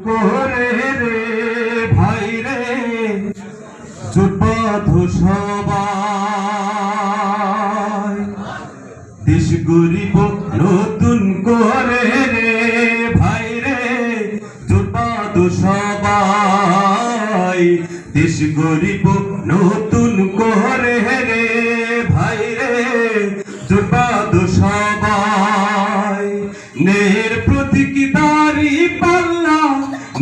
করে রে ভাই রে জোটবদ্ধ সবাই দেশ গরিব নতুন করে রে ভাই রে জোটবদ্ধ সবাই দেশ গরিব নতুন করে রে ভাই রে জোটবদ্ধ সবাই নের প্রতীকী দাড়ি পাল্লা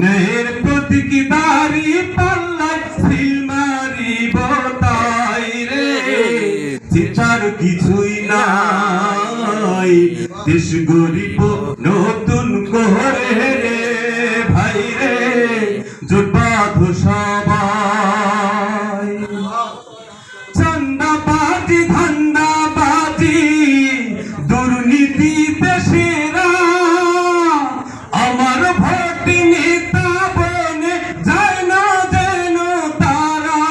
নের প্রতীকী দাড়ি পাল্লা সিল মারিব তাই রে চিন্তার কিছুই নাই দেশ গরিব নতুন করে রে ভাই রে জোটবদ্ধ সবাই চাঁদাবাজি ধান্দাবাজি দুর্নীতি দেশেরা আমার ভোট নেতা বনে যায় না যেন তারা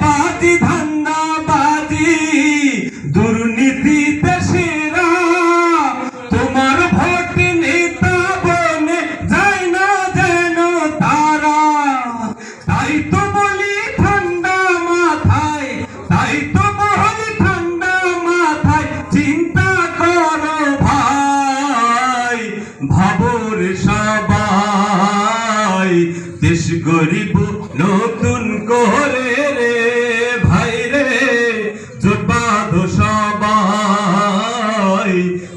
বাজি ধান্দাবাজি দুর্নীতি দেশেরা তোমার ভোট নেতা বনে যায় না যেন তারা তাই তো বলি ঠান্ডা মাথায় তাই তো বলি ঠান্ডা মাথায় চিন্তা করো ভাই ভাবর সবাই দেশ গরিব নতুন করে রে ভাই রে জোটবদ্ধ সবাই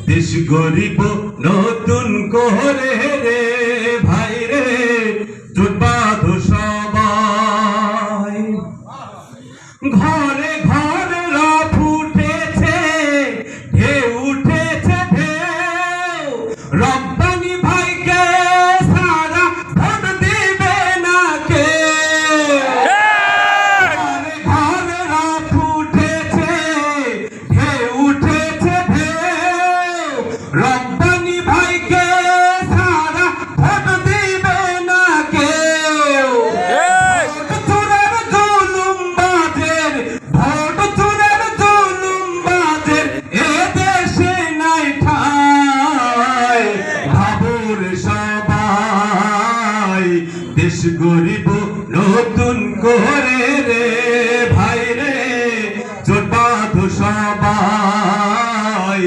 দেশ গরিব নতুন করে রে ভাই রে জোটবদ্ধ সবাই ঘরে ঘরে রব উঠেছে ঢেউ উঠেছে ঢেউ রব্বানি ভাইকে সারা ভোট দিবে না কেউ ঘরে ঘরে রব উঠেছে ঢেউ উঠেছে ঢেউ রব্বানি ভাইকে সারা ভোট দিবে না কেউ দেশ গরিব নতুন করে রে ভাই রে জোটবদ্ধ সবাই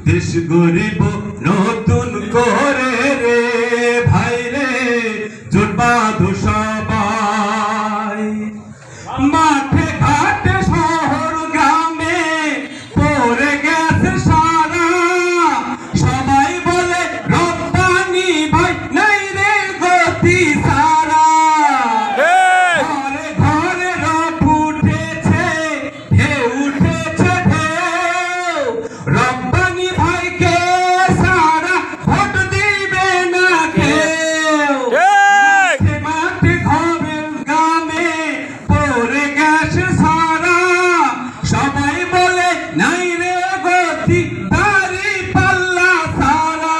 দেশ গরিব নতুন করে রে ভাই রে জোটবদ্ধ সবাই মাঠে ঘাটে শহর গ্রামে পড়ে গেছে সারা সবাই বলে রব্বানি ভাই নাই রে গতি সারা ঘরে ঘরে রব উঠেছে ঢেউ উঠেছে ঢেউ রব্বানি ভাইকে সারা ভোট দিবে না কেউ মাঠে ঘরের গ্রামে পড়ে গেছে সারা সবাই বলে নাই রে গতি দাড়ি পাল্লা সারা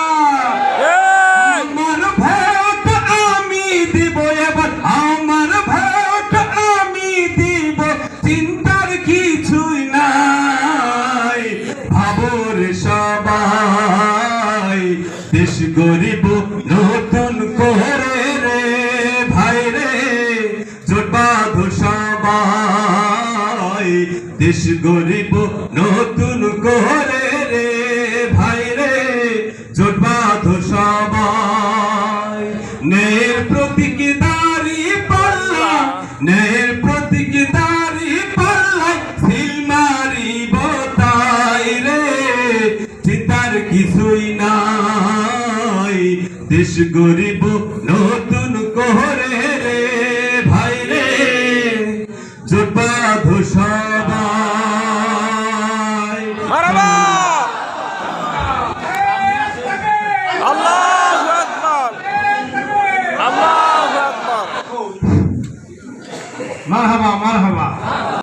আমার ভোট আমি দিব এবার আমার ভোট আমি দিব চিন্তার কিছুই নাই ভাবর সবাই দেশ গরিব নতুন করে রে ভাই রে জোটবদ্ধ সবাই দেশ গরিব নতুন করে রে ভাই রে জোটবদ্ধ সবাই নের প্রতীকী দাড়ি পাল্লা নের প্রতীকী দাড়ি পাল্লায় সিল মারিব তাই রে চিন্তার কিছুই নাই দেশ গরিব